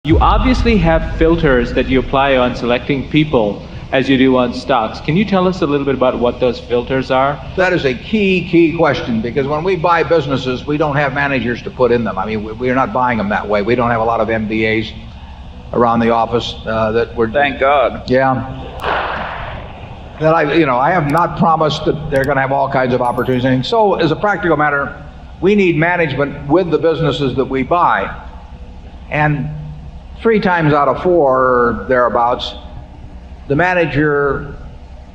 You obviously have filters that you apply on selecting people as you do on stocks. Can you tell us a little bit about what those filters are? That is a key question, because when we buy businesses, we don't have managers to put in them. I mean, we're not buying them that way. We don't have a lot of MBAs around the office that we're... Thank God. Yeah. That I have not promised that they're going to have all kinds of opportunities. So as a practical matter, we need management with the businesses that we buy. And 3 times out of 4 or thereabouts, the manager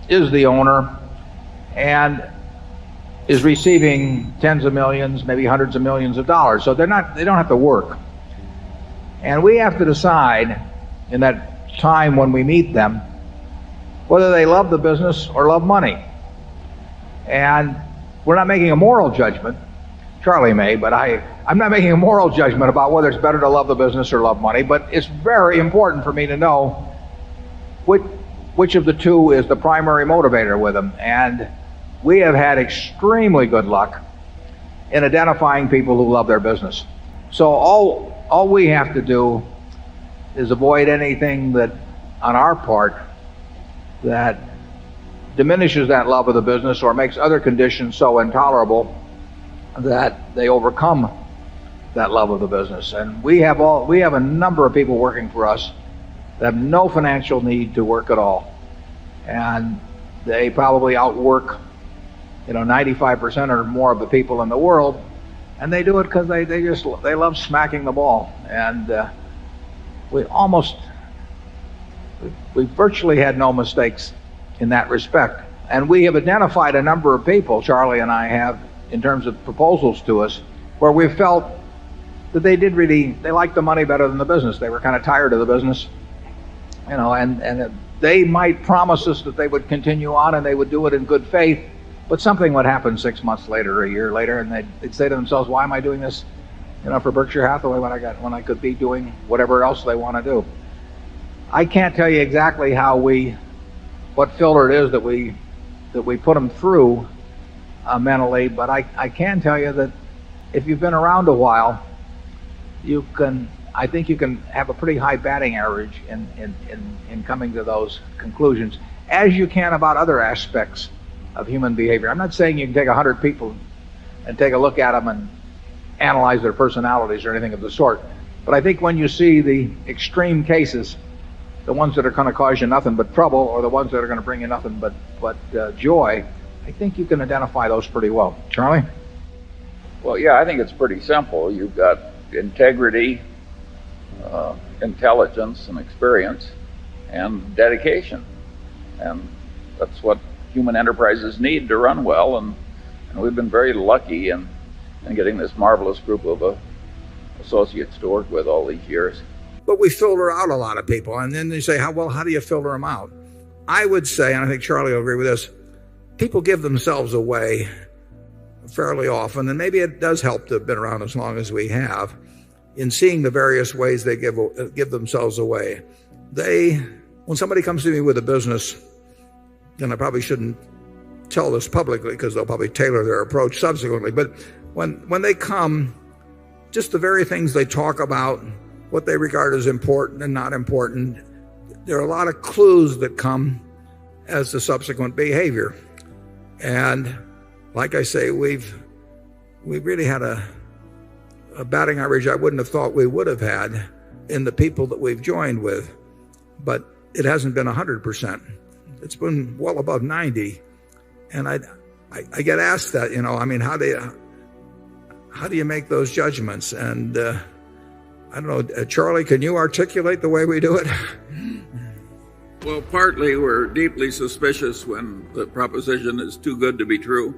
is the owner and is receiving tens of millions, maybe hundreds of millions of dollars. So they don't have to work. And we have to decide in that time when we meet them whether they love the business or love money. And we're not making a moral judgment. Charlie may, but I'm not making a moral judgment about whether it's better to love the business or love money, but it's very important for me to know which of the two is the primary motivator with them. And we have had extremely good luck in identifying people who love their business. So all we have to do is avoid anything that, on our part, that diminishes that love of the business or makes other conditions so intolerable that they overcome that love of the business. And we have a number of people working for us that have no financial need to work at all, and they probably outwork 95% or more of the people in the world, and they do it because they love smacking the ball. And we virtually had no mistakes in that respect. And we have identified a number of people, Charlie and I have, in terms of proposals to us, where we felt that they liked the money better than the business. They were kind of tired of the business, and they might promise us that they would continue on and they would do it in good faith, but something would happen 6 months later or a year later, and they'd say to themselves, why am I doing this for Berkshire Hathaway when I could be doing whatever else they want to do? I can't tell you exactly what filter it is that we put them through mentally, but I can tell you that if you've been around a while, I think you can have a pretty high batting average in coming to those conclusions, as you can about other aspects of human behavior. I'm not saying you can take 100 people and take a look at them and analyze their personalities or anything of the sort, but I think when you see the extreme cases, the ones that are going to cause you nothing but trouble, or the ones that are going to bring you nothing but joy, I think you can identify those pretty well. Charlie? Well, yeah, I think it's pretty simple. You've got integrity, intelligence and experience, and dedication. And that's what human enterprises need to run well. And we've been very lucky in getting this marvelous group of associates to work with all these years. But we filter out a lot of people. And then they say, how do you filter them out? I would say, and I think Charlie will agree with this, people give themselves away fairly often, and maybe it does help to have been around as long as we have, in seeing the various ways they give themselves away. When somebody comes to me with a business, and I probably shouldn't tell this publicly because they'll probably tailor their approach subsequently, but when they come, just the very things they talk about, what they regard as important and not important, there are a lot of clues that come as to subsequent behavior. And like I say, we've really had a batting average I wouldn't have thought we would have had in the people that we've joined with, but it hasn't been 100%. It's been well above 90. And I get asked that, how do you make those judgments? And I don't know, Charlie, can you articulate the way we do it? Well, partly we're deeply suspicious when the proposition is too good to be true.